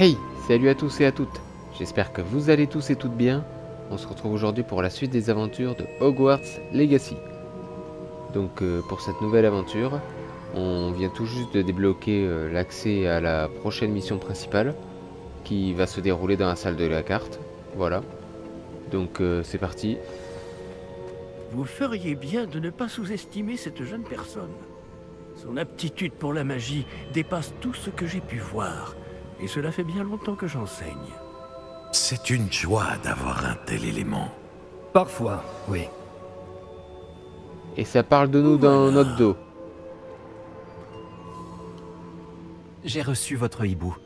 Hey, salut à tous et à toutes. J'espère que vous allez tous et toutes bien. On se retrouve aujourd'hui pour la suite des aventures de Hogwarts Legacy. Donc pour cette nouvelle aventure, on vient tout juste de débloquer l'accès à la prochaine mission principale qui va se dérouler dans la salle de la carte. Voilà. Donc c'est parti. Vous feriez bien de ne pas sous-estimer cette jeune personne. Son aptitude pour la magie dépasse tout ce que j'ai pu voir, et cela fait bien longtemps que j'enseigne. C'est une joie d'avoir un tel élément. Parfois, oui. Et ça parle de nous dans Voilà. notre dos. J'ai reçu votre hibou.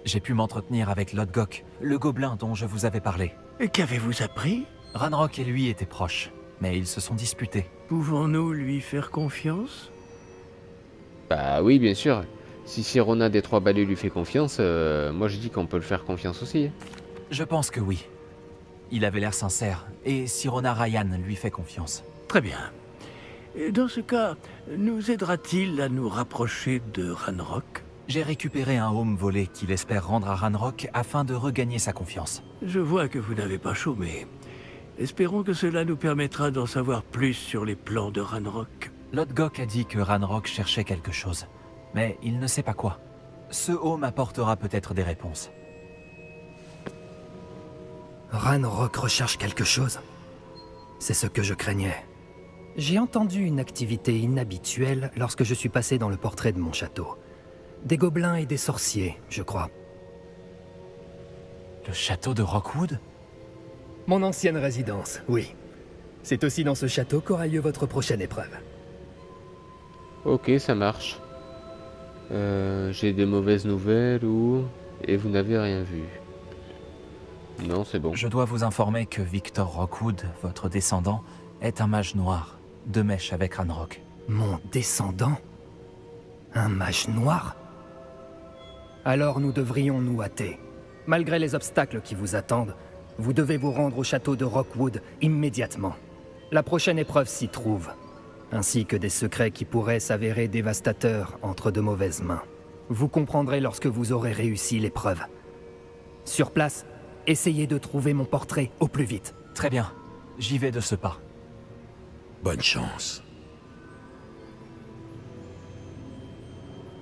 J'ai pu m'entretenir avec Lodgok, le gobelin dont je vous avais parlé. Et qu'avez-vous appris? Ranrock et lui étaient proches, mais ils se sont disputés. Pouvons-nous lui faire confiance? Bah oui, bien sûr. Si Sirona des Trois Balais lui fait confiance, moi je dis qu'on peut le faire confiance aussi. Je pense que oui. Il avait l'air sincère, et Sirona Ryan lui fait confiance. Très bien. Et dans ce cas, nous aidera-t-il à nous rapprocher de Ranrock? J'ai récupéré un home volé qu'il espère rendre à Ranrock afin de regagner sa confiance. Je vois que vous n'avez pas chômé. Espérons que cela nous permettra d'en savoir plus sur les plans de Ranrock. Lodgok a dit que Ranrock cherchait quelque chose, mais il ne sait pas quoi. Ce home apportera peut-être des réponses. Ranrock recherche quelque chose. C'est ce que je craignais. J'ai entendu une activité inhabituelle lorsque je suis passé dans le portrait de mon château. Des gobelins et des sorciers, je crois. Le château de Rockwood? Mon ancienne résidence, oui. C'est aussi dans ce château qu'aura lieu votre prochaine épreuve. Ok, ça marche. J'ai des mauvaises nouvelles ou... Et vous n'avez rien vu. Non, c'est bon. Je dois vous informer que Victor Rockwood, votre descendant, est un mage noir, de mèche avec Ranrock. Mon descendant? Un mage noir? Alors nous devrions nous hâter. Malgré les obstacles qui vous attendent, vous devez vous rendre au château de Rockwood immédiatement. La prochaine épreuve s'y trouve, ainsi que des secrets qui pourraient s'avérer dévastateurs entre de mauvaises mains. Vous comprendrez lorsque vous aurez réussi l'épreuve. Sur place, essayez de trouver mon portrait au plus vite. Très bien, j'y vais de ce pas. Bonne chance.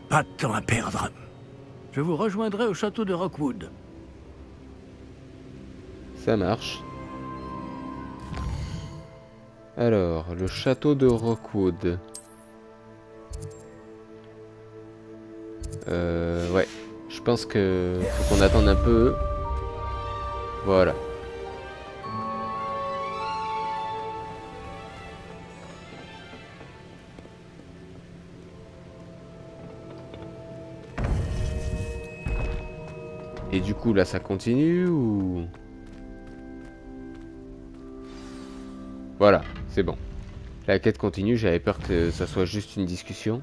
Pas de temps à perdre. Je vous rejoindrai au château de Rockwood. Ça marche. Alors, le château de Rockwood. Ouais. Je pense que faut qu'on attende un peu. Voilà. Et du coup, là, ça continue ou... Voilà, c'est bon. La quête continue, j'avais peur que ça soit juste une discussion.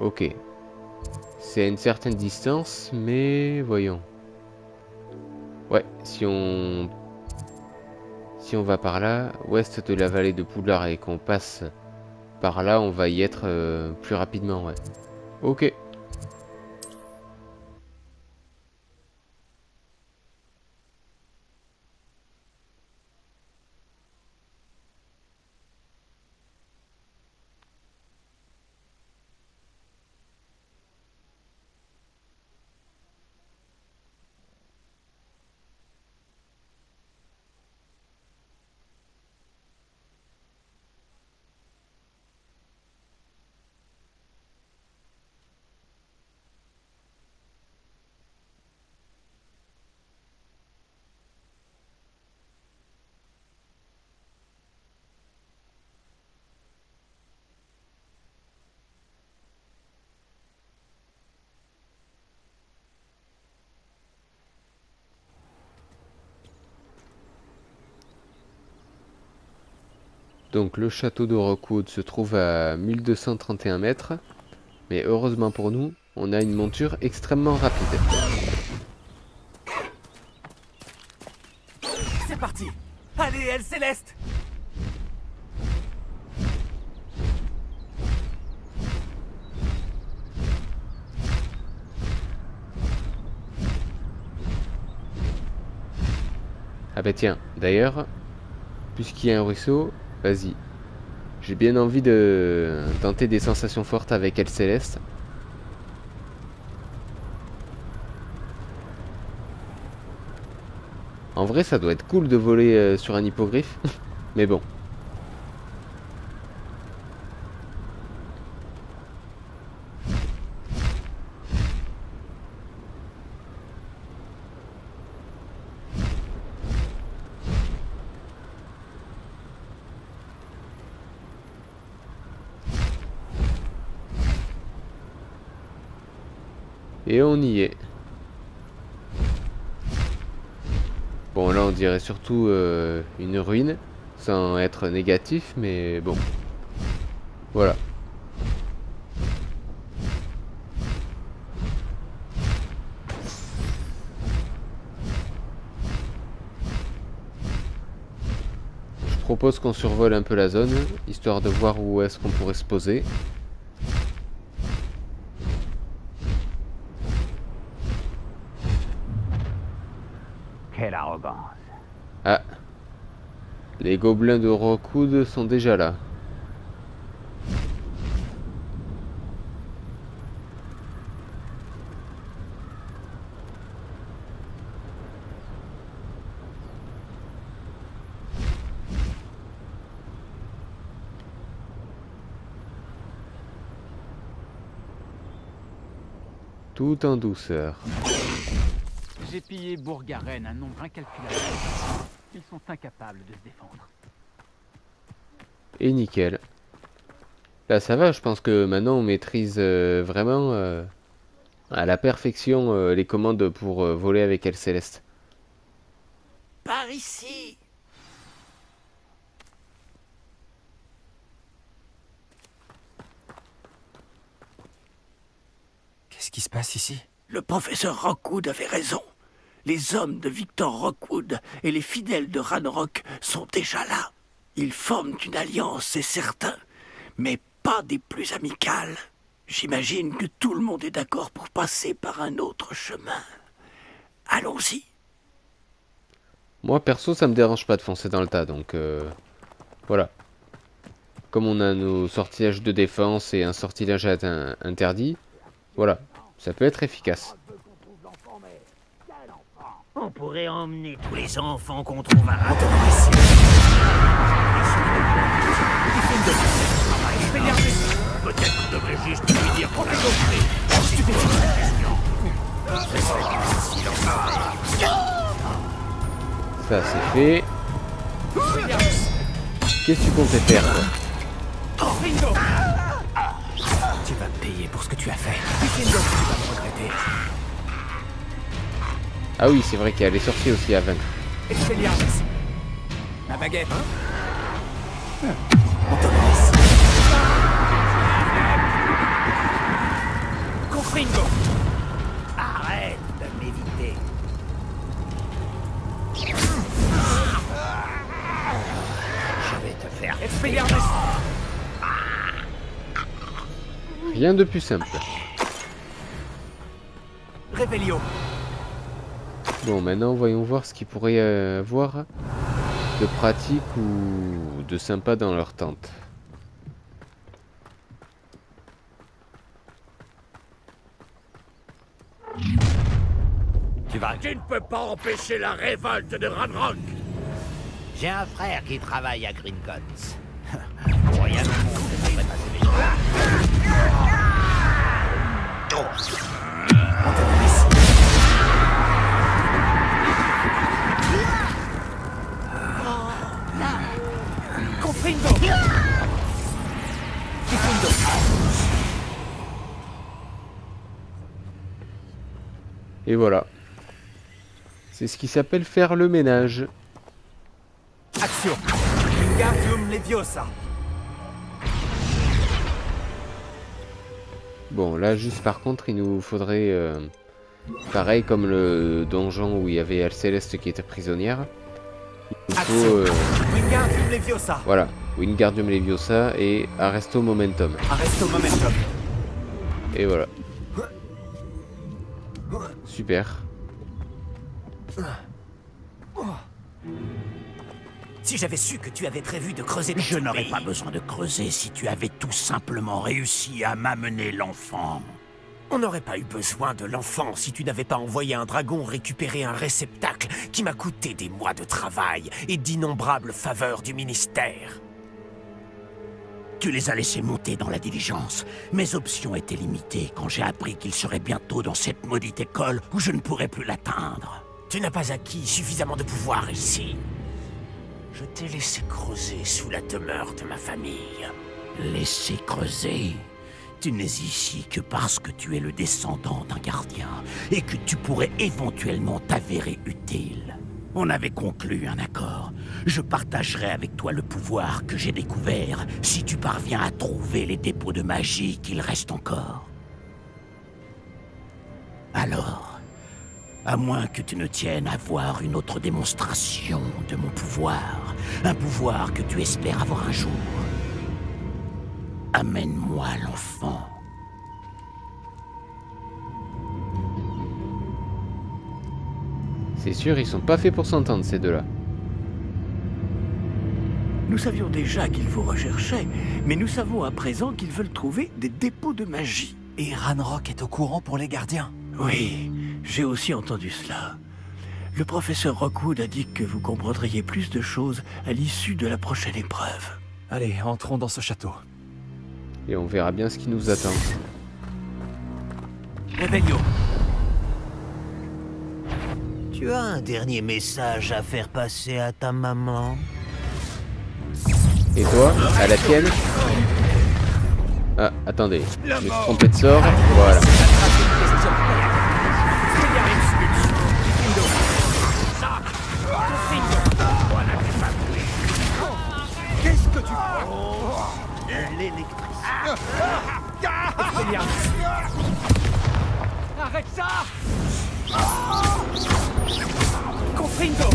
Ok. C'est à une certaine distance, mais voyons. Ouais, si on va par là, ouest de la vallée de Poudlard et qu'on passe par là, on va y être plus rapidement, ouais. Ok. Donc le château de Rockwood se trouve à 1231 mètres. Mais heureusement pour nous, on a une monture extrêmement rapide. C'est parti. Allez, elle Céleste. Ah bah tiens, d'ailleurs, puisqu'il y a un ruisseau, vas-y. J'ai bien envie de tenter des sensations fortes avec Elle Céleste. En vrai, ça doit être cool de voler sur un hippogriffe, mais bon. Et on y est. Bon, là on dirait surtout une ruine, sans être négatif, mais bon. Voilà. Je propose qu'on survole un peu la zone, histoire de voir où est-ce qu'on pourrait se poser. Quelle arrogance. Ah. Les gobelins de Rockwood sont déjà là. Tout en douceur. J'ai pillé Bourg-Garenne un nombre incalculable. Ils sont incapables de se défendre. Et nickel. Là ça va, je pense que maintenant on maîtrise vraiment à la perfection les commandes pour voler avec Elle Céleste. Par ici. Qu'est-ce qui se passe ici? Le professeur Rockwood avait raison. Les hommes de Victor Rockwood et les fidèles de Ranrock sont déjà là. Ils forment une alliance, c'est certain, mais pas des plus amicales. J'imagine que tout le monde est d'accord pour passer par un autre chemin. Allons-y. Moi perso ça me dérange pas de foncer dans le tas, donc voilà. Comme on a nos sortilèges de défense et un sortilège interdit, voilà, ça peut être efficace. On pourrait emmener tous les enfants qu'on trouve à Ranrock. Peut-être qu'on devrait juste lui dire qu'on a compris. Ça c'est fait. Qu'est-ce que tu comptais faire toi? Tu vas me payer pour ce que tu as fait. Tu vas me regretter. Ah oui, c'est vrai qu'il y a les sorciers aussi à vaincre. Expelliarmus. Ma baguette. Confringo. Arrête de m'éviter. Je vais te faire Expelliarmus. Rien de plus simple. Revelio. Bon, maintenant voyons voir ce qu'il pourrait y avoir de pratique ou de sympa dans leur tente. Tu ne peux pas empêcher la révolte de Ranrock. J'ai un frère qui travaille à Gringotts. Pour rien au monde, je ne ferai pas ces méchants. Confringo. Et voilà. C'est ce qui s'appelle faire le ménage. Action. Wingardium Leviosa. Bon, là, juste par contre, il nous faudrait... pareil comme le donjon où il y avait Elle Céleste qui était prisonnière. Il nous faut... Wingardium Leviosa. voilà, Wingardium Leviosa et Arresto Momentum. Arresto Momentum. Et voilà. Super. Si j'avais su que tu avais prévu de creuser dans Je ton n'aurais pays. pas besoin de creuser si tu avais tout simplement réussi à m'amener l'enfant. On n'aurait pas eu besoin de l'enfant si tu n'avais pas envoyé un dragon récupérer un réceptacle qui m'a coûté des mois de travail et d'innombrables faveurs du ministère. Tu les as laissés monter dans la diligence. Mes options étaient limitées quand j'ai appris qu'il serait bientôt dans cette maudite école où je ne pourrais plus l'atteindre. Tu n'as pas acquis suffisamment de pouvoir ici. Je t'ai laissé creuser sous la demeure de ma famille. Laisser creuser? Tu n'es ici que parce que tu es le descendant d'un gardien et que tu pourrais éventuellement t'avérer utile. On avait conclu un accord. Je partagerai avec toi le pouvoir que j'ai découvert si tu parviens à trouver les dépôts de magie qu'il reste encore. Alors, à moins que tu ne tiennes à voir une autre démonstration de mon pouvoir, un pouvoir que tu espères avoir un jour, amène-moi l'enfant. C'est sûr, ils sont pas faits pour s'entendre, ces deux-là. Nous savions déjà qu'ils vous recherchaient, mais nous savons à présent qu'ils veulent trouver des dépôts de magie. Et Ranrock est au courant pour les gardiens. Oui, j'ai aussi entendu cela. Le professeur Rockwood a dit que vous comprendriez plus de choses à l'issue de la prochaine épreuve. Allez, entrons dans ce château. Et on verra bien ce qui nous attend. Réveillon. Tu as un dernier message à faire passer à ta maman? Et toi, à la tienne? Ah, attendez. Je me suis trompé de sort. Voilà. Qu'est-ce que tu fais? L'électricité. Arrête ça! Confringo!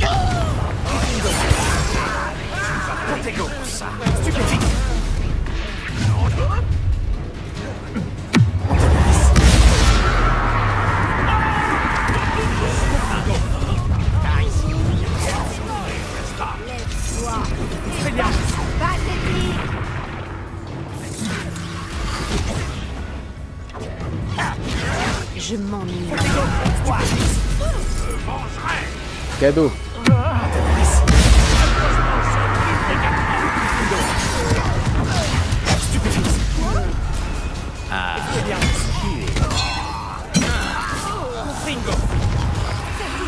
Contego, ça! Stupéfique! Je m'ennuie. Cadeau.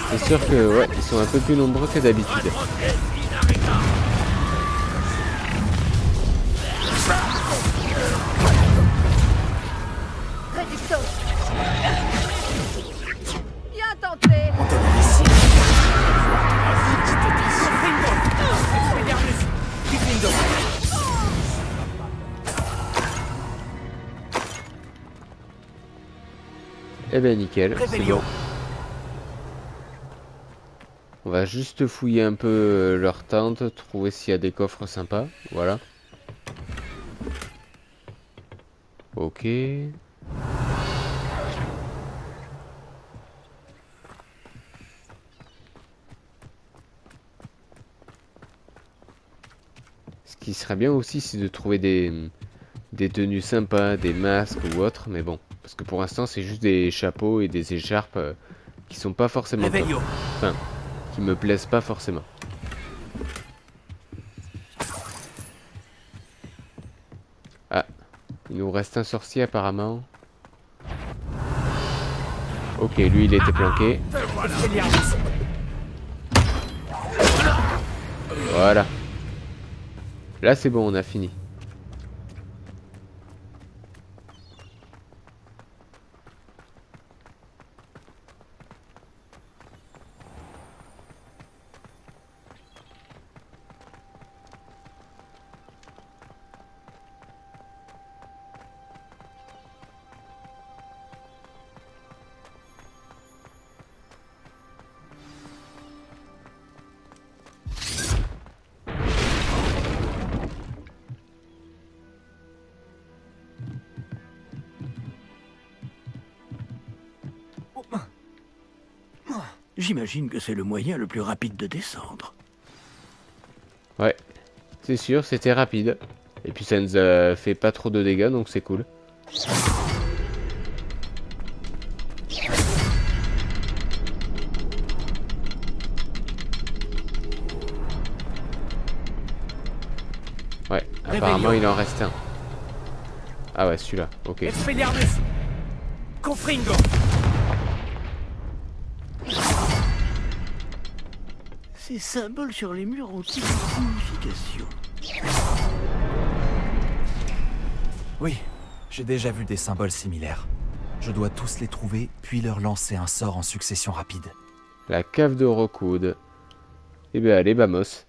C'est sûr que ouais, ils sont un peu plus nombreux que d'habitude. Réducto. Bien tenté. Eh ben nickel, c'est bon. On va juste fouiller un peu leur tente, trouver s'il y a des coffres sympas, voilà. Ok. Ce qui serait bien aussi, c'est de trouver des tenues sympas, des masques ou autres, mais bon. Parce que pour l'instant, c'est juste des chapeaux et des écharpes qui sont pas forcément top. Enfin, qui me plaisent pas forcément. Ah, il nous reste un sorcier apparemment. Ok, lui il était planqué. Voilà. Là c'est bon, on a fini. J'imagine que c'est le moyen le plus rapide de descendre. Ouais, c'est sûr, c'était rapide. Et puis ça nous a fait pas trop de dégâts, donc c'est cool. Ouais, apparemment il en reste un. Ah ouais, celui-là, ok. Expelliarmus Confringo. Ces symboles sur les murs ont-ils une signification? Oui, j'ai déjà vu des symboles similaires. Je dois tous les trouver, puis leur lancer un sort en succession rapide. La cave de Rockwood. Eh ben allez, vamos.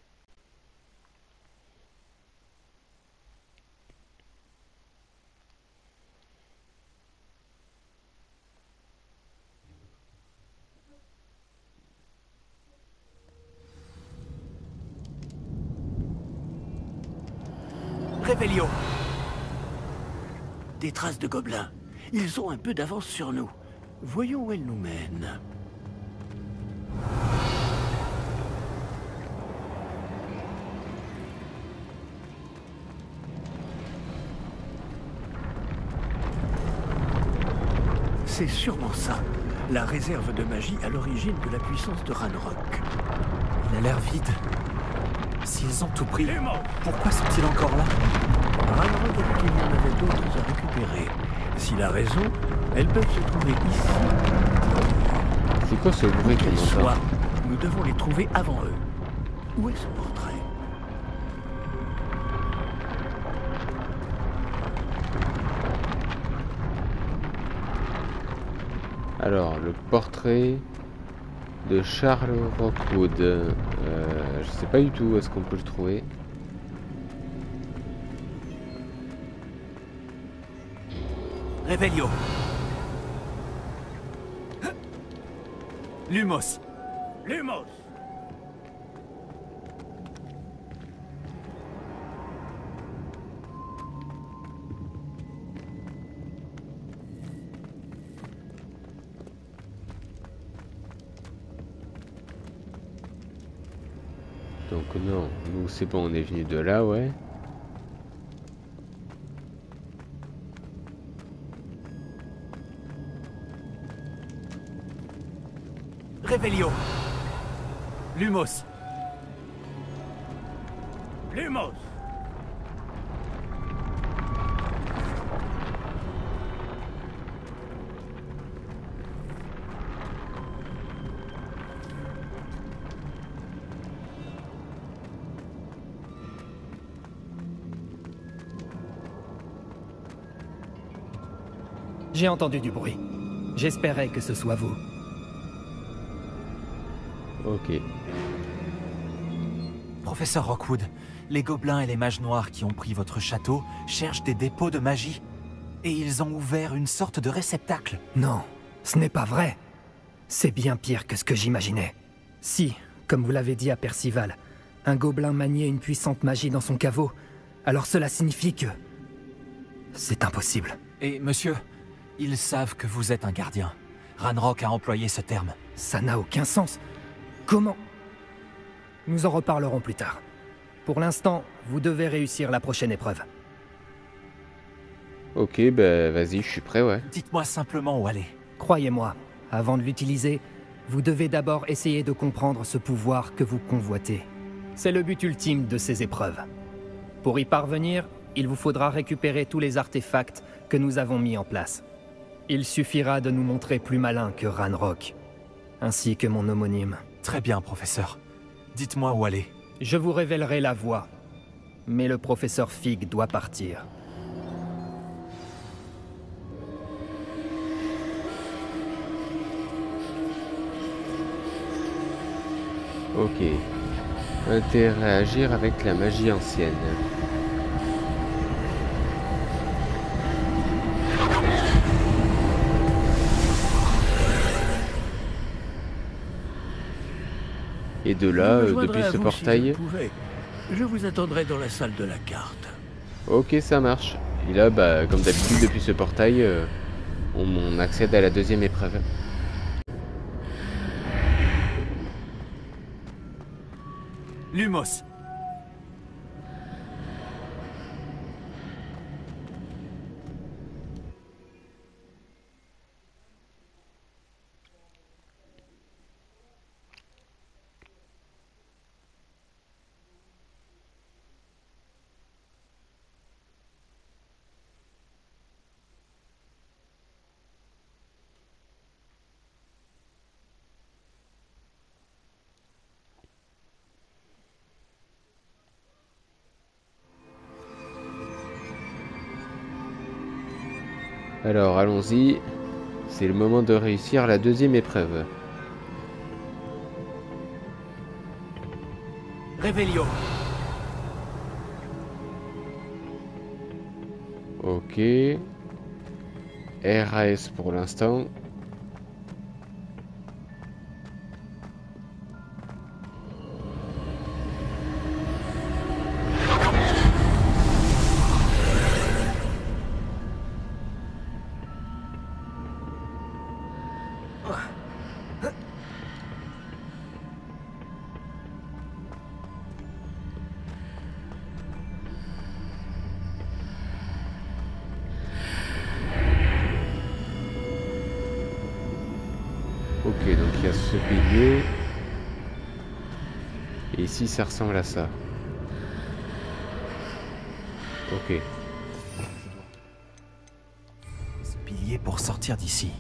Revelio. Des traces de gobelins. Ils ont un peu d'avance sur nous. Voyons où elles nous mènent. C'est sûrement ça. La réserve de magie à l'origine de la puissance de Ranrock. Il a l'air vide. S'ils ont tout pris, pourquoi sont-ils encore là? Ranrock a dit qu'il y en avait d'autres à récupérer. S'il a raison, elles peuvent se trouver ici. C'est quoi ce bruit qu'on Qu'elles entend? soient, nous devons les trouver avant eux. Où est ce portrait? Alors, le portrait de Charles Rockwood. Je sais pas du tout où est-ce qu'on peut le trouver. Revelio. Lumos. Lumos! Donc non, nous c'est bon, on est venu de là, ouais. Revelio. Lumos. Lumos! J'ai entendu du bruit. J'espérais que ce soit vous. Ok. Professeur Rockwood, les gobelins et les mages noirs qui ont pris votre château cherchent des dépôts de magie. Et ils ont ouvert une sorte de réceptacle. Non, ce n'est pas vrai. C'est bien pire que ce que j'imaginais. Si, comme vous l'avez dit à Percival, un gobelin maniait une puissante magie dans son caveau, alors cela signifie que... c'est impossible. Et monsieur, ils savent que vous êtes un gardien. Ranrock a employé ce terme. Ça n'a aucun sens. Comment? Nous en reparlerons plus tard. Pour l'instant, vous devez réussir la prochaine épreuve. Ok, bah vas-y, je suis prêt, ouais. Dites-moi simplement où aller. Croyez-moi, avant de l'utiliser, vous devez d'abord essayer de comprendre ce pouvoir que vous convoitez. C'est le but ultime de ces épreuves. Pour y parvenir, il vous faudra récupérer tous les artefacts que nous avons mis en place. Il suffira de nous montrer plus malin que Ranrock, ainsi que mon homonyme. Très bien, professeur. Dites-moi où aller. Je vous révélerai la voie, mais le professeur Fig doit partir. Ok. Interagir avec la magie ancienne. Et de là, Je me depuis joindrai à ce vous portail... si je pouvais. Je vous attendrai dans la salle de la carte. Ok, ça marche. Et là, bah, comme d'habitude, depuis ce portail, on accède à la deuxième épreuve. Lumos. Alors allons-y, c'est le moment de réussir la deuxième épreuve. Revelio. Ok. RAS pour l'instant. Ok, donc il y a ce pilier. Et ici, ça ressemble à ça. Ok. Ce pilier pour sortir d'ici.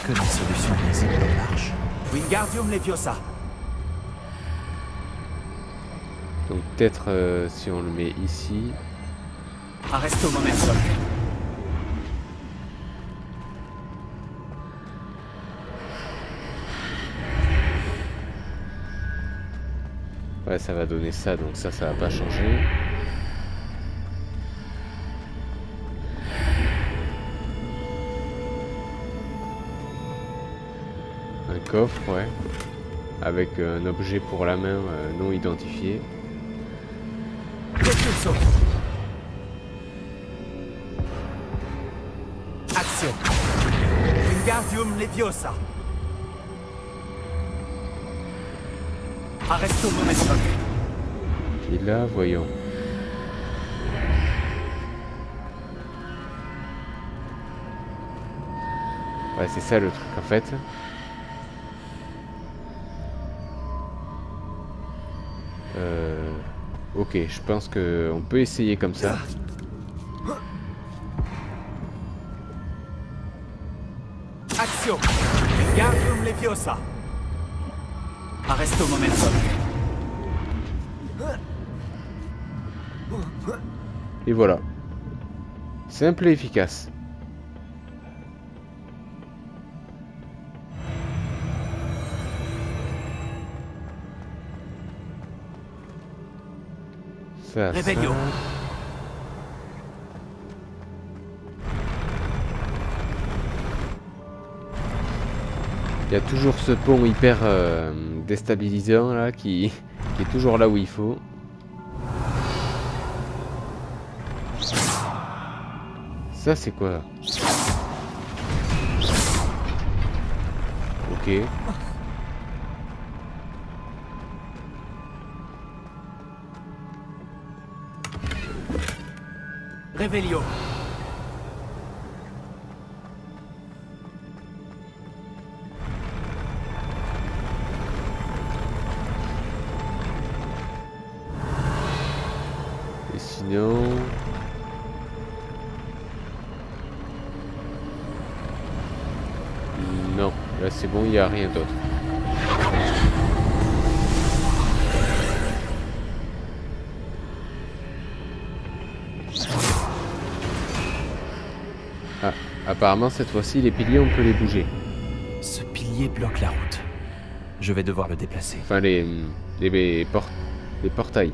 Que des solutions visibles dans l'arche. Wingardium Leviosa. Donc peut-être si on le met ici. Arresto momentum. Ouais, ça va donner ça, donc ça va pas changer. Un coffre, ouais. Avec un objet pour la main non identifié. Repulso. Action. Wingardium Leviosa. Arresto momentum. Et là, voyons. Ouais, c'est ça le truc en fait. Ok, je pense que on peut essayer comme ça. Action. Wingardium Leviosa. Arresto momentum. Et voilà. Simple et efficace. Ça, Revelio. Il y a toujours ce pont hyper déstabilisant là qui est toujours là où il faut. Ça c'est quoi? Ok. Revelio. Et sinon... Non, là c'est bon, il n'y a rien d'autre. Ah, apparemment cette fois-ci les piliers on peut les bouger. Ce pilier bloque la route. Je vais devoir le déplacer. Enfin les portails.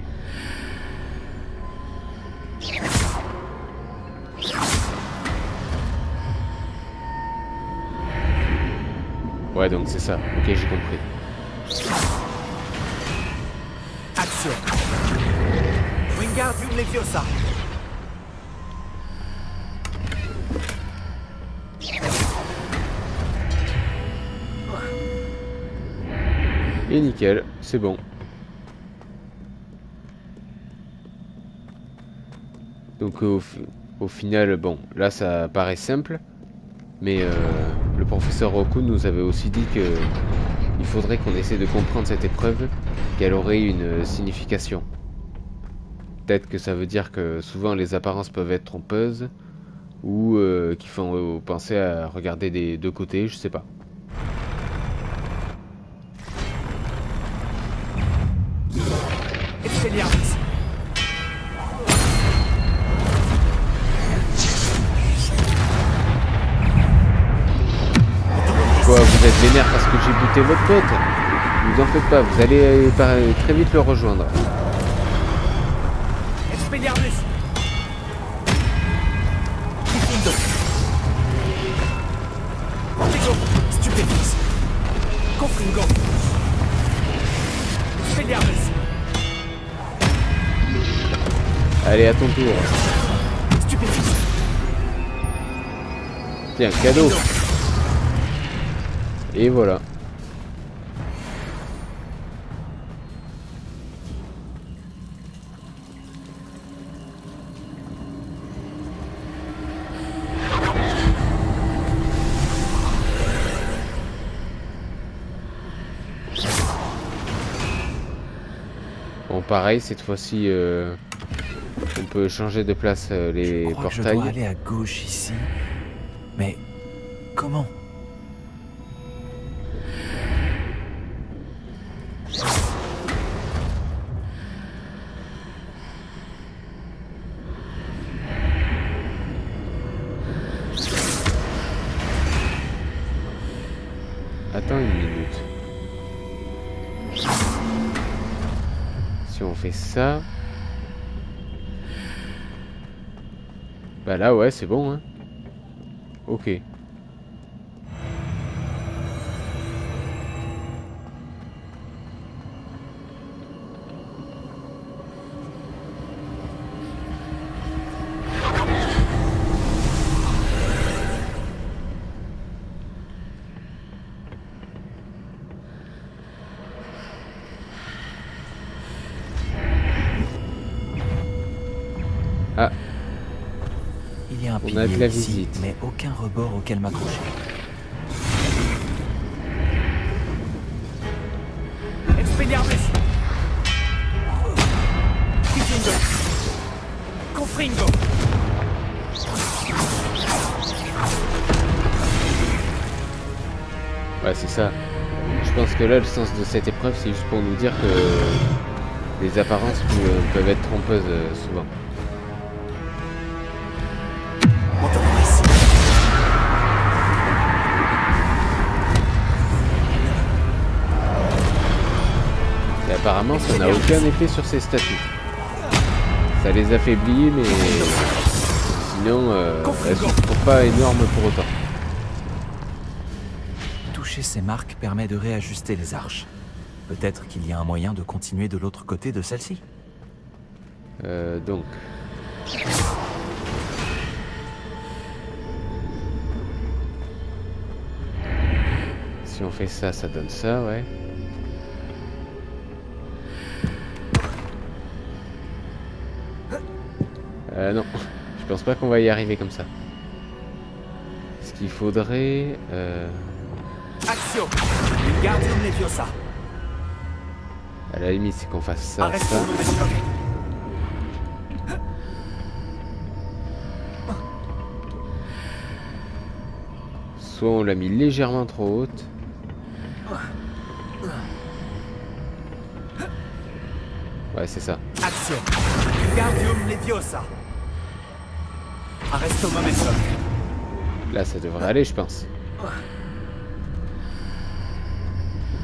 Ouais, donc c'est ça. Ok, j'ai compris. Action. Wingardium Leviosa. Et nickel, c'est bon. Donc au final, bon, là ça paraît simple, mais le professeur Roku nous avait aussi dit que il faudrait qu'on essaie de comprendre cette épreuve, qu'elle aurait une signification. Peut-être que ça veut dire que souvent les apparences peuvent être trompeuses, ou qui font penser à regarder des deux côtés, je sais pas. Quoi, vous êtes vénère parce que j'ai buté votre pote? Vous en faites pas, vous allez très vite le rejoindre. Expelliarmus. Ortego. Stupéfix. Confringo. Expelliarmus. Allez, à ton tour. Stupéfix. Tiens, cadeau. Et voilà. Bon, pareil, cette fois-ci, on peut changer de place les Je crois que je portails. dois aller à gauche ici. Mais comment? Attends une minute. Si on fait ça... Bah là, ouais, c'est bon, hein. Ok. Ah, Il y a un on a de pilier la ici, visite. mais aucun rebord auquel m'accrocher. Expelliarmus. Confringo. Confringo. Ouais, c'est ça. Je pense que là, le sens de cette épreuve, c'est juste pour nous dire que les apparences peuvent être trompeuses souvent. Et apparemment, ça n'a aucun effet sur ces statues. Ça les affaiblit, mais sinon, elles sont pas énormes pour autant. Toucher ces marques permet de réajuster les arches. Peut-être qu'il y a un moyen de continuer de l'autre côté de celle-ci. Donc... Si on fait ça, ça donne ça, ouais. Non, je pense pas qu'on va y arriver comme ça. Ce qu'il faudrait... Action. Wingardium Leviosa. À la limite, c'est qu'on fasse ça, Arrête ça. ton messieurs. Soit on l'a mis légèrement trop haute. Ouais, c'est ça. Action. Wingardium Leviosa. Arresto momentum. Là, ça devrait aller, je pense.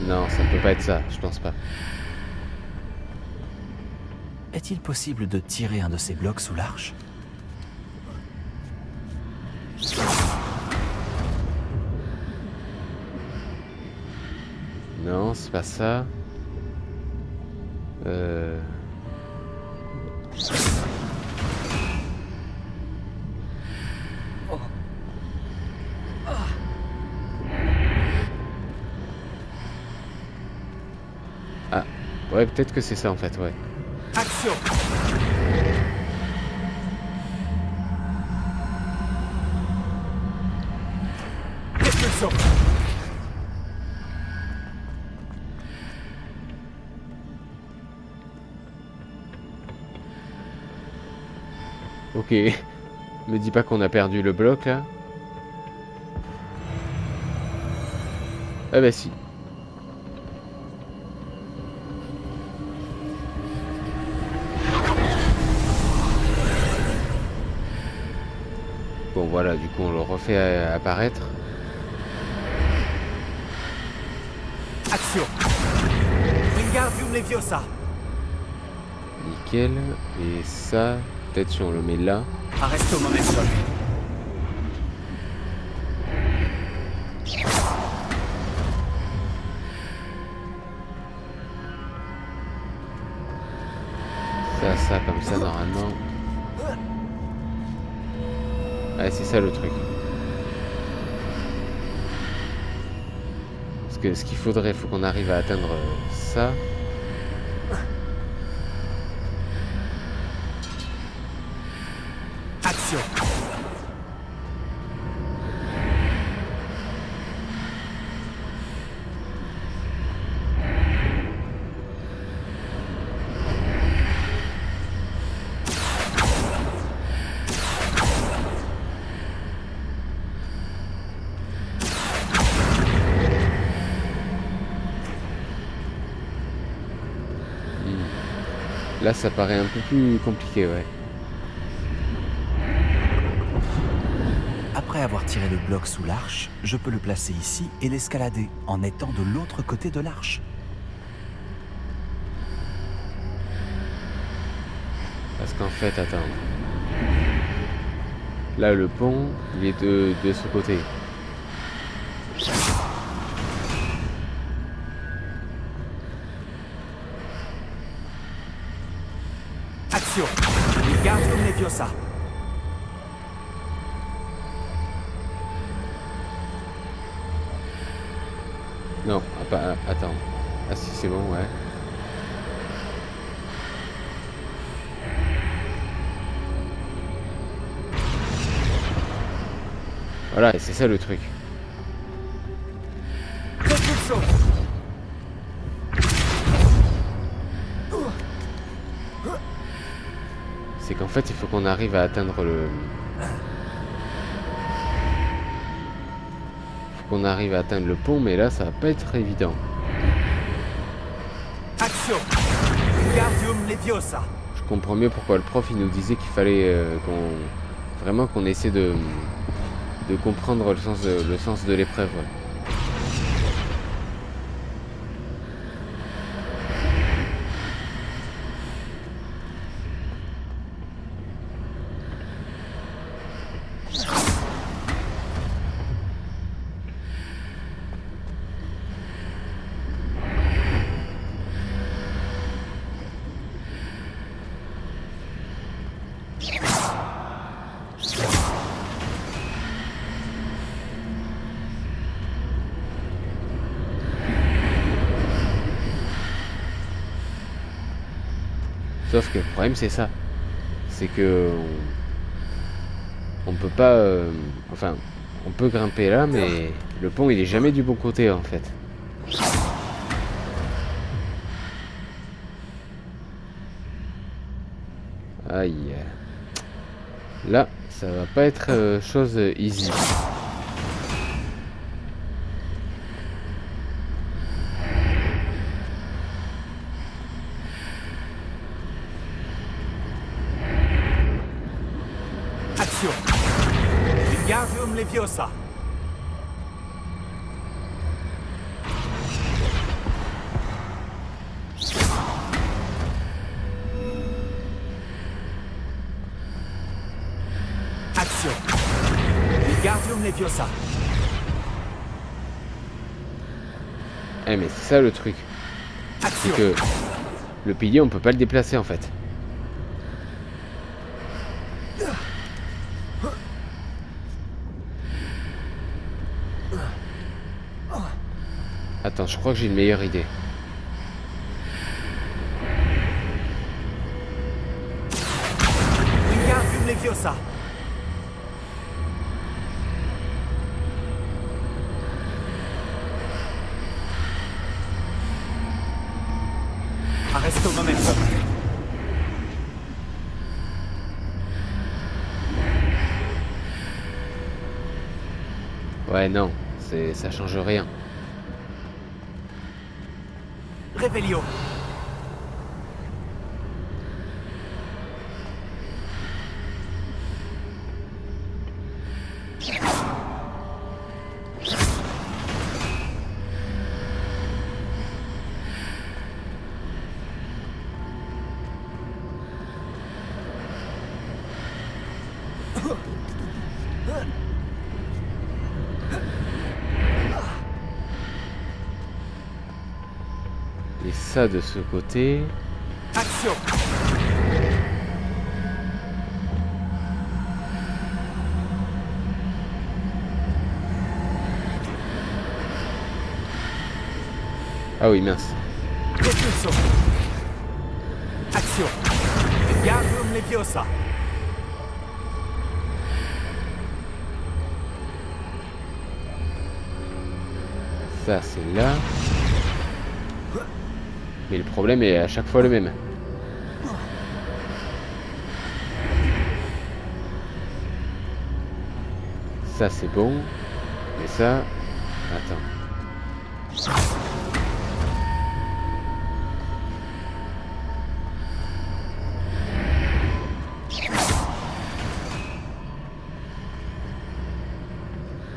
Non, ça peut pas être ça, je pense pas. Est-il possible de tirer un de ces blocs sous l'arche? Non, c'est pas ça. Ah, ouais, peut-être que c'est ça en fait, ouais. Action. Action. Ok. Me dis pas qu'on a perdu le bloc là. Ah bah si. Bon voilà, du coup on le refait apparaître. Action. Wingardium Leviosa. Nickel. Et ça, peut-être si on le met là. Arresto momentum. Ça comme ça normalement. Ouais, c'est ça le truc. Parce que ce qu'il faudrait, faut qu'on arrive à atteindre ça. Action. Là, ça paraît un peu plus compliqué, ouais. Après avoir tiré le bloc sous l'arche, je peux le placer ici et l'escalader en étant de l'autre côté de l'arche. Parce qu'en fait, attends. Là, le pont, il est de ce côté. Action. Wingardium Leviosa. Non, attends. Ah si, c'est bon, ouais. Voilà, et c'est ça le truc. C'est qu'en fait, il faut qu'on arrive à atteindre le... Faut qu'on arrive à atteindre le pont, mais là, ça va pas être évident. Action. Wingardium Leviosa. Je comprends mieux pourquoi le prof, il nous disait qu'il fallait vraiment qu'on essaie de comprendre le sens de l'épreuve. Ouais. Sauf que le problème c'est ça, c'est que on peut pas, enfin, on peut grimper là, mais le pont il est jamais du bon côté en fait. Aïe, là ça va pas être chose easy. Wingardium Leviosa. Action. Wingardium Leviosa. Eh mais c'est ça le truc. C'est que le pilier on peut pas le déplacer en fait. Attends, je crois que j'ai une meilleure idée. Wingardium Leviosa. Arresto momentum. Ouais, non, ça change rien. Revelio. Et ça de ce côté. Action. Ah oui, mince. Propulso. Action. Wingardium Leviosa. Ça, c'est là. Mais le problème est à chaque fois le même. Ça, c'est bon. Mais ça... Attends.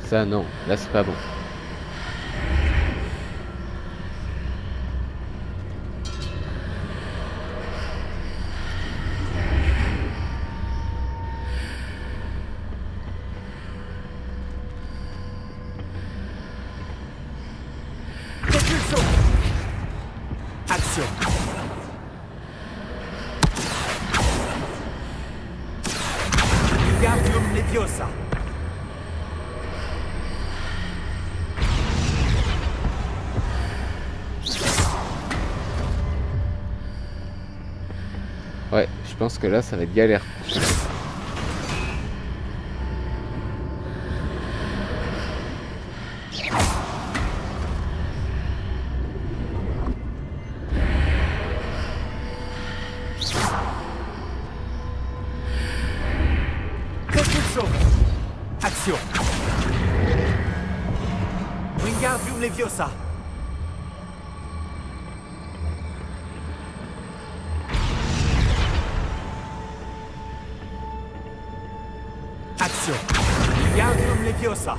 Ça, non. Là, c'est pas bon. Propulso. Action. Wingardium Leviosa. Ouais, je pense que là, ça va être galère. Propulso. Action. Wingardium Leviosa. Action. Wingardium Leviosa.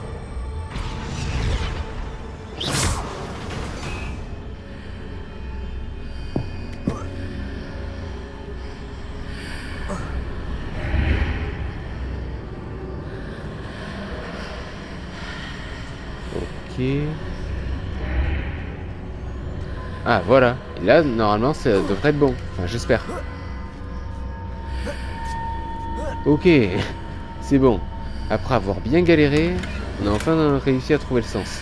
Ok. Ah, voilà. Et là, normalement, ça devrait être bon. Enfin, j'espère. Ok. C'est bon. Après avoir bien galéré, on a enfin réussi à trouver le sens.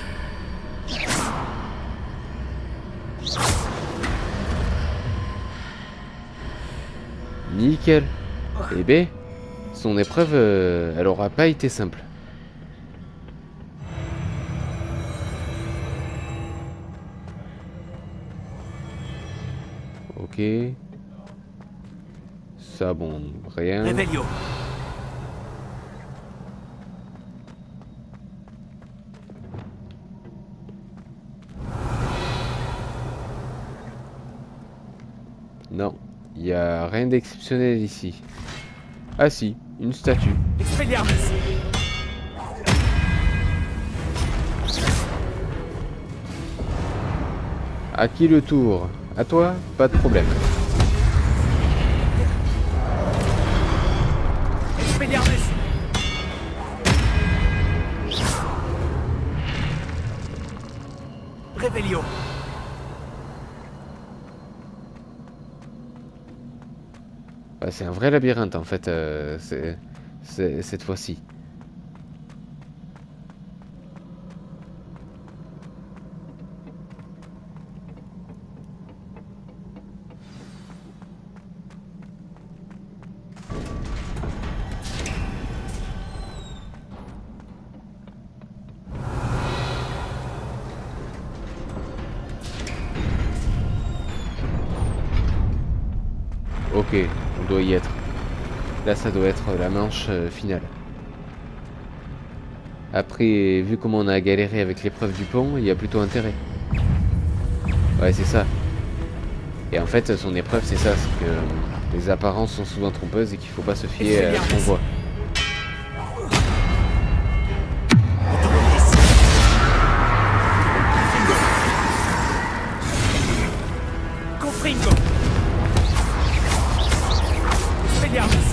Nickel. Eh ben, son épreuve, elle aura pas été simple. Ok. Ça, bon, rien. Revelio. Non, il n'y a rien d'exceptionnel ici. Ah si, une statue. Expelliarmus. À qui le tour? À toi? Pas de problème. Expelliarmus. Revelio. Ah, c'est un vrai labyrinthe en fait, cette fois-ci. Ok, on doit y être. Là, ça doit être la manche finale. Après, vu comment on a galéré avec l'épreuve du pont, il y a plutôt intérêt. Ouais, c'est ça. Et en fait, son épreuve, c'est ça, c'est que les apparences sont souvent trompeuses et qu'il faut pas se fier à ce qu'on voit. Confringo. Expelliarmus.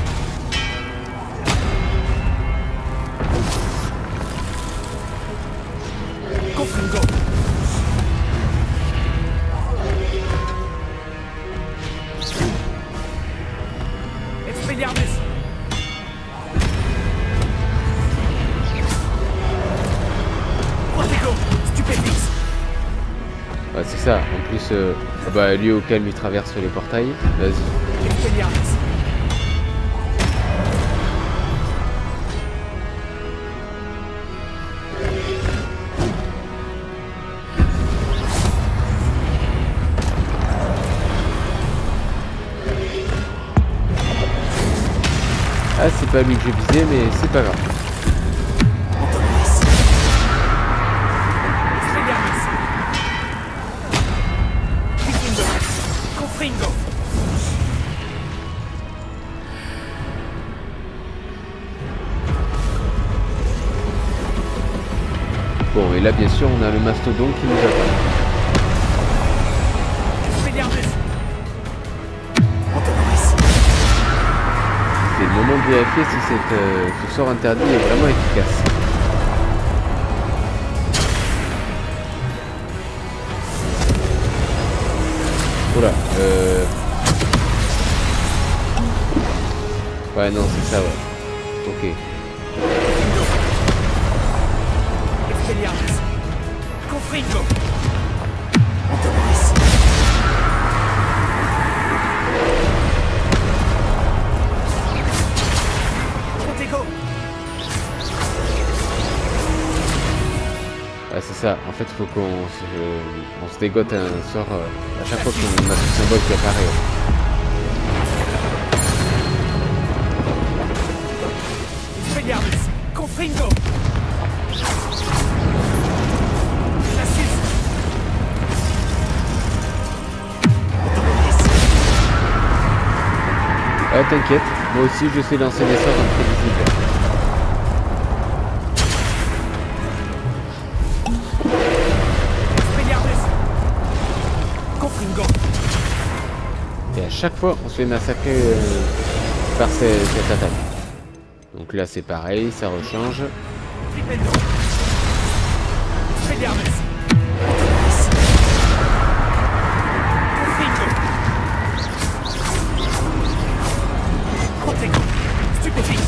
Confringo. Expelliarmus. Protego. Stupéfix. Ouais, c'est ça. En plus, bah, lui au calme, il traverse les portails. Vas-y. Expelliarmus. Ah, c'est pas lui que j'ai visé, mais c'est pas grave. Expelliarmus. Confringo. Bon, et là, bien sûr, on a le mastodon qui nous attend. Expelliarmus. C'est le moment de vérifier si ce sort interdit est vraiment efficace. Oula, ouais, non, c'est ça, ouais. Ok. Expelliarmus. Confringo. Protego. Ouais, c'est ça. En fait, il faut on se dégote un sort à chaque fois qu'on a ce symbole qui apparaît. Expelliarmus. Confringo. Glacius. Ah, t'inquiète. Moi aussi, je sais lancer des sorts imprévisibles. Expelliarmus. Confringo. Et à chaque fois, on se fait massacrer par cette attaque. Donc là, c'est pareil, ça rechange. Flipendo. Expelliarmus. Confringo. Protego. Stupéfix.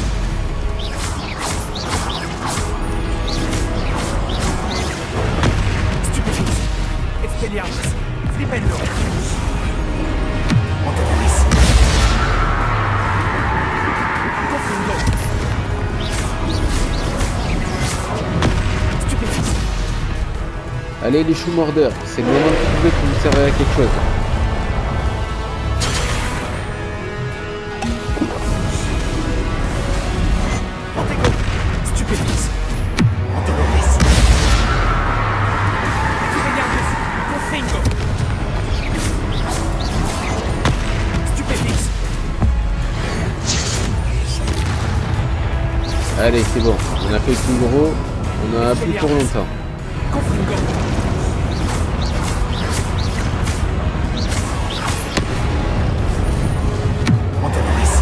Stupéfix. Expelliarmus. Flipendo. Antonoris. Confringo. Stupéfix. Allez, les choux mordeurs, c'est le moment de prouver que vous servez à quelque chose. Protego. Stupéfix. Antonoris. Expelliarmus. Confringo. Stupéfix. Allez, c'est bon, on a fait le plus gros, on en a plus pour longtemps. Confringo. Antonoris.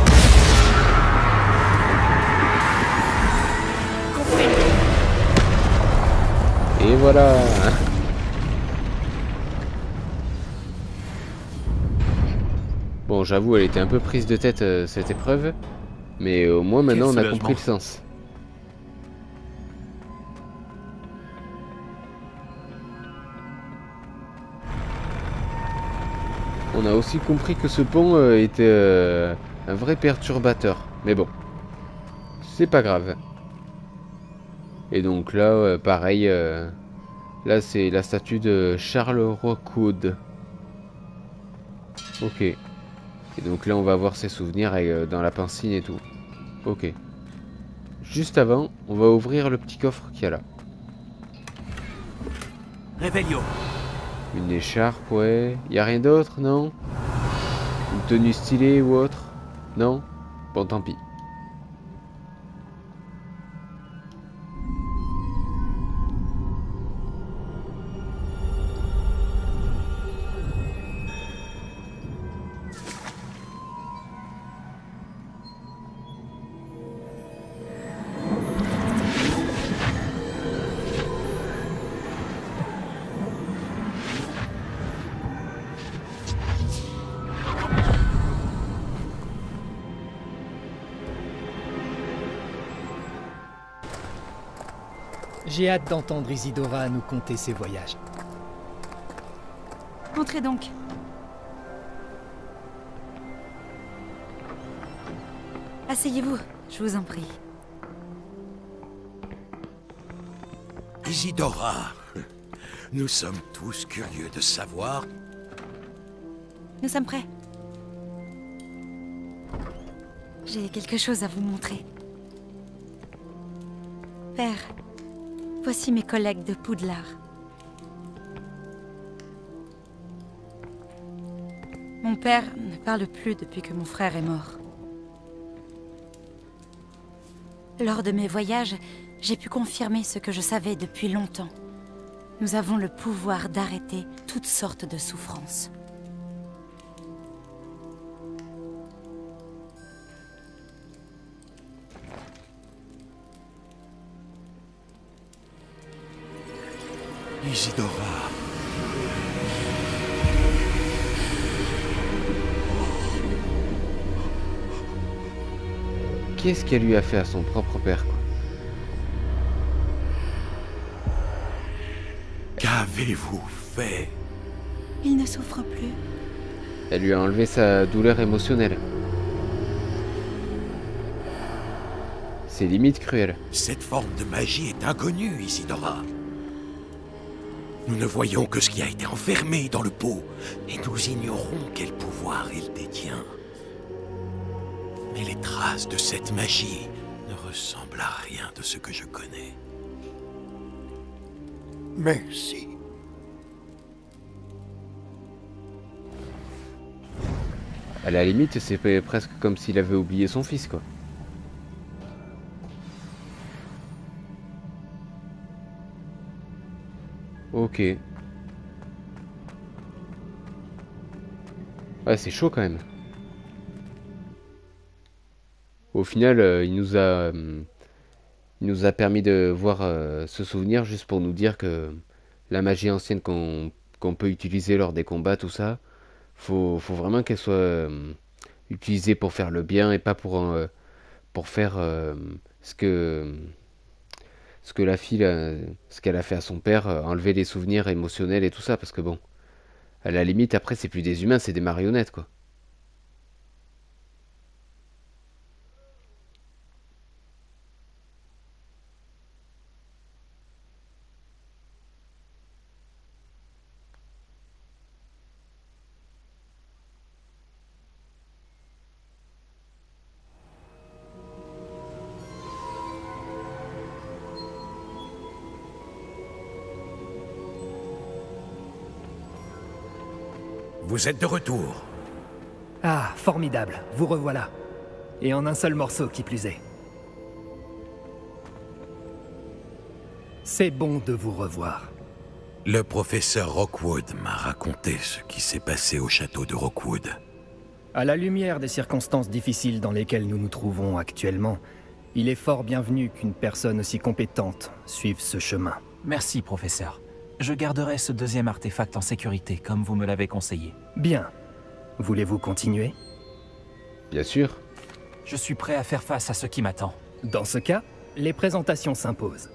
Confringo. Et voilà. Bon, j'avoue, elle était un peu prise de tête cette épreuve, mais au moins maintenant on a compris le sens. On a aussi compris que ce pont était un vrai perturbateur, mais bon, c'est pas grave. Et donc là, pareil, là c'est la statue de Charles Rockwood. Ok. Et donc là, on va voir ses souvenirs dans la piscine et tout. Ok. Juste avant, on va ouvrir le petit coffre qu'il y a là. Réveillon. Une écharpe, ouais. Y a rien d'autre, non? Une tenue stylée ou autre? Non? Bon, tant pis. J'ai hâte d'entendre Isidora nous conter ses voyages. Entrez donc. Asseyez-vous, je vous en prie. Isidora, nous sommes tous curieux de savoir. Nous sommes prêts. J'ai quelque chose à vous montrer. Père, voici mes collègues de Poudlard. Mon père ne parle plus depuis que mon frère est mort. Lors de mes voyages, j'ai pu confirmer ce que je savais depuis longtemps. Nous avons le pouvoir d'arrêter toutes sortes de souffrances. Isidora. Qu'est-ce qu'elle lui a fait à son propre père, quoi? Qu'avez-vous fait? Il ne souffre plus. Elle lui a enlevé sa douleur émotionnelle. C'est limite cruel. Cette forme de magie est inconnue, Isidora. Nous ne voyons que ce qui a été enfermé dans le pot, et nous ignorons quel pouvoir il détient. Mais les traces de cette magie ne ressemblent à rien de ce que je connais. Merci. À la limite, c'est presque comme s'il avait oublié son fils, quoi. Ok. Ouais, c'est chaud quand même. Au final, il nous a permis de voir ce souvenir juste pour nous dire que la magie ancienne qu'on peut utiliser lors des combats, tout ça, faut vraiment qu'elle soit utilisée pour faire le bien et pas pour faire ce que la fille, ce qu'elle a fait à son père, enlever les souvenirs émotionnels et tout ça, parce que bon, à la limite, après, c'est plus des humains, c'est des marionnettes, quoi. Vous êtes de retour. Ah, formidable, vous revoilà. Et en un seul morceau, qui plus est. C'est bon de vous revoir. Le professeur Rockwood m'a raconté ce qui s'est passé au château de Rockwood. À la lumière des circonstances difficiles dans lesquelles nous nous trouvons actuellement, il est fort bienvenu qu'une personne aussi compétente suive ce chemin. Merci, professeur. Je garderai ce deuxième artefact en sécurité, comme vous me l'avez conseillé. Bien. Voulez-vous continuer? Bien sûr. Je suis prêt à faire face à ce qui m'attend. Dans ce cas, les présentations s'imposent.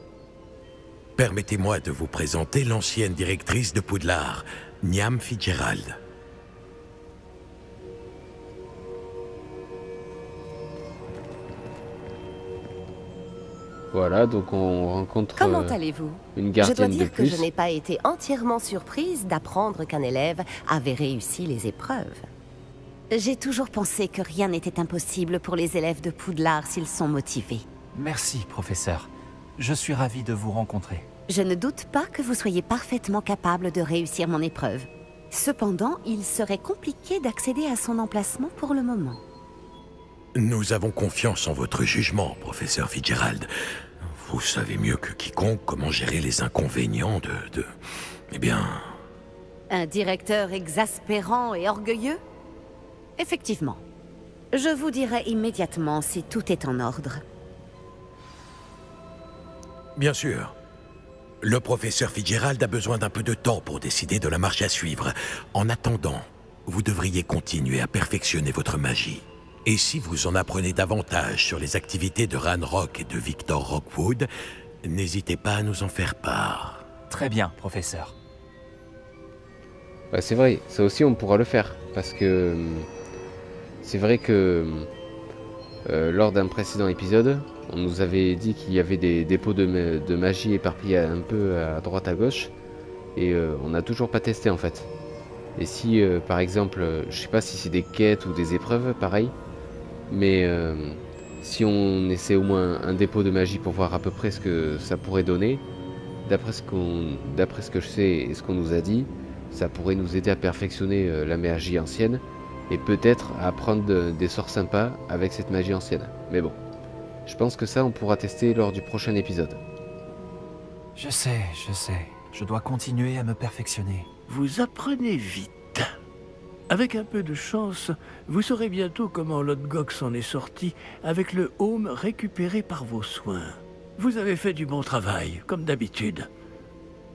Permettez-moi de vous présenter l'ancienne directrice de Poudlard, Niamh Fitzgerald. Voilà, donc on rencontre Comment allez-vous? une Je dois gardienne de dire que plus. je n'ai pas été entièrement surprise d'apprendre qu'un élève avait réussi les épreuves. J'ai toujours pensé que rien n'était impossible pour les élèves de Poudlard s'ils sont motivés. Merci, professeur. Je suis ravi de vous rencontrer. Je ne doute pas que vous soyez parfaitement capable de réussir mon épreuve. Cependant, il serait compliqué d'accéder à son emplacement pour le moment. Nous avons confiance en votre jugement, professeur Fitzgerald. Vous savez mieux que quiconque comment gérer les inconvénients de... Eh bien... Un directeur exaspérant et orgueilleux? Effectivement. Je vous dirai immédiatement si tout est en ordre. Bien sûr. Le professeur Fitzgerald a besoin d'un peu de temps pour décider de la marche à suivre. En attendant, vous devriez continuer à perfectionner votre magie. Et si vous en apprenez davantage sur les activités de Ranrock et de Victor Rockwood, n'hésitez pas à nous en faire part. Très bien, professeur. Bah, c'est vrai, ça aussi on pourra le faire. Parce que c'est vrai que lors d'un précédent épisode, on nous avait dit qu'il y avait des dépôts de magie éparpillés un peu à droite à gauche. Et on n'a toujours pas testé en fait. Et si par exemple, je sais pas si c'est des quêtes ou des épreuves, pareil. Mais si on essaie au moins un dépôt de magie pour voir à peu près ce que ça pourrait donner, d'après ce que je sais et ce qu'on nous a dit, ça pourrait nous aider à perfectionner la magie ancienne et peut-être à apprendre des sorts sympas avec cette magie ancienne. Mais bon, je pense que ça on pourra tester lors du prochain épisode. Je sais. Je dois continuer à me perfectionner. Vous apprenez vite. Avec un peu de chance, vous saurez bientôt comment Lodgok s'en est sorti avec le home récupéré par vos soins. Vous avez fait du bon travail, comme d'habitude.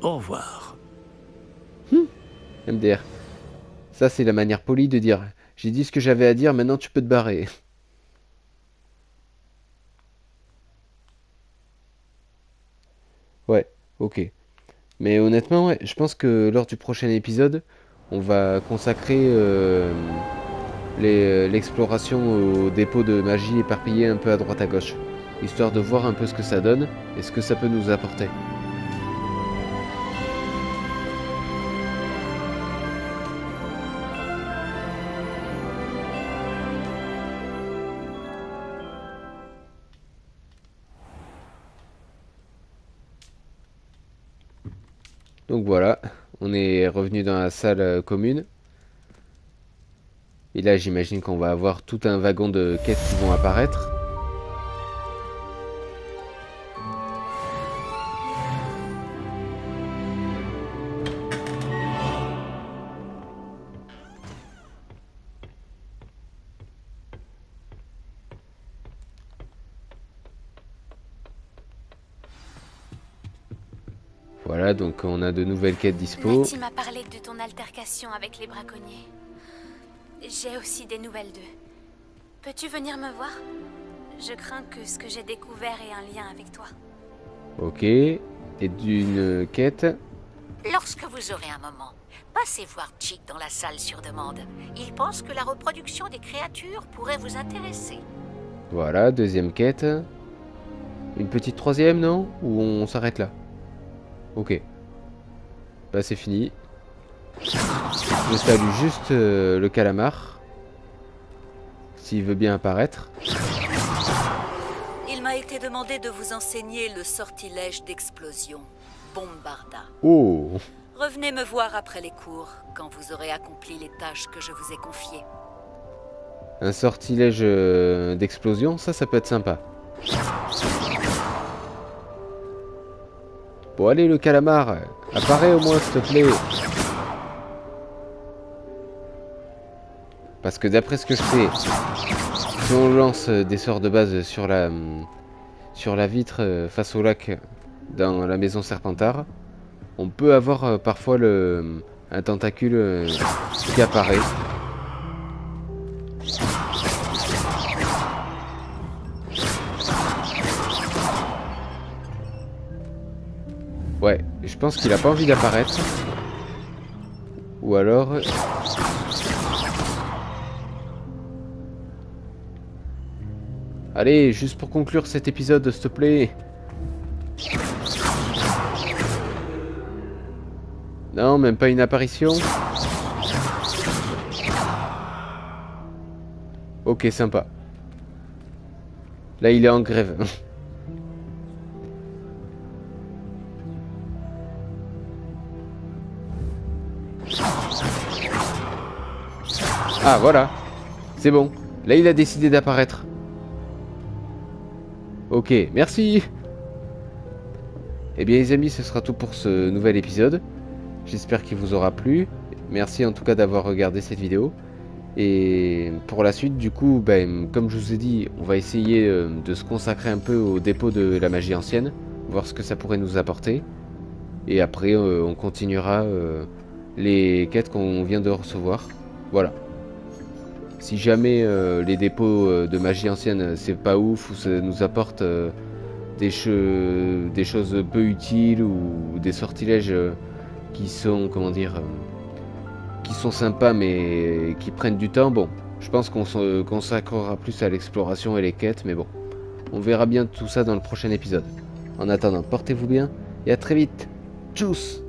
Au revoir. MDR. Ça c'est la manière polie de dire « J'ai dit ce que j'avais à dire, maintenant tu peux te barrer ». Ouais, ok. Mais honnêtement, ouais, je pense que lors du prochain épisode, on va consacrer l'exploration au dépôt de magie éparpillé un peu à droite à gauche, histoire de voir un peu ce que ça donne et ce que ça peut nous apporter. Donc voilà, on est revenu dans la salle commune. Et là j'imagine qu'on va avoir tout un wagon de quêtes qui vont apparaître. Voilà, donc on a de nouvelles quêtes dispo. Nati m'a parlé de ton altercation avec les braconniers. J'ai aussi des nouvelles d'eux. Peux-tu venir me voir? Je crains que ce que j'ai découvert ait un lien avec toi. Ok, et d'une quête. Lorsque vous aurez un moment, passez voir Chick dans la salle sur demande. Il pense que la reproduction des créatures pourrait vous intéresser. Voilà, deuxième quête. Une petite troisième, non? Ou on s'arrête là? Ok. Bah c'est fini. Je salue juste le calamar. S'il veut bien apparaître. Il m'a été demandé de vous enseigner le sortilège d'explosion, Bombarda. Oh! Revenez me voir après les cours, quand vous aurez accompli les tâches que je vous ai confiées. Un sortilège d'explosion, ça peut être sympa. Bon allez le calamar, apparaît au moins s'il te plaît. Parce que d'après ce que je sais, si on lance des sorts de base sur la vitre face au lac dans la maison Serpentard, on peut avoir parfois un tentacule qui apparaît. Ouais, je pense qu'il a pas envie d'apparaître. Ou alors... Allez, juste pour conclure cet épisode, s'il te plaît. Non, même pas une apparition. Ok, sympa. Là, il est en grève. Ah, voilà. C'est bon. Là, il a décidé d'apparaître. Ok, merci. Eh bien, les amis, ce sera tout pour ce nouvel épisode. J'espère qu'il vous aura plu. Merci en tout cas d'avoir regardé cette vidéo. Et pour la suite, du coup, ben, comme je vous ai dit, on va essayer de se consacrer un peu au dépôt de la magie ancienne, voir ce que ça pourrait nous apporter. Et après, on continuera les quêtes qu'on vient de recevoir. Voilà. Si jamais les dépôts de magie ancienne, c'est pas ouf, ou ça nous apporte des choses peu utiles, ou des sortilèges qui sont, comment dire... qui sont sympas mais qui prennent du temps, bon, je pense qu'on se consacrera plus à l'exploration et les quêtes, mais bon, on verra bien tout ça dans le prochain épisode. En attendant, portez-vous bien et à très vite. Tchuss!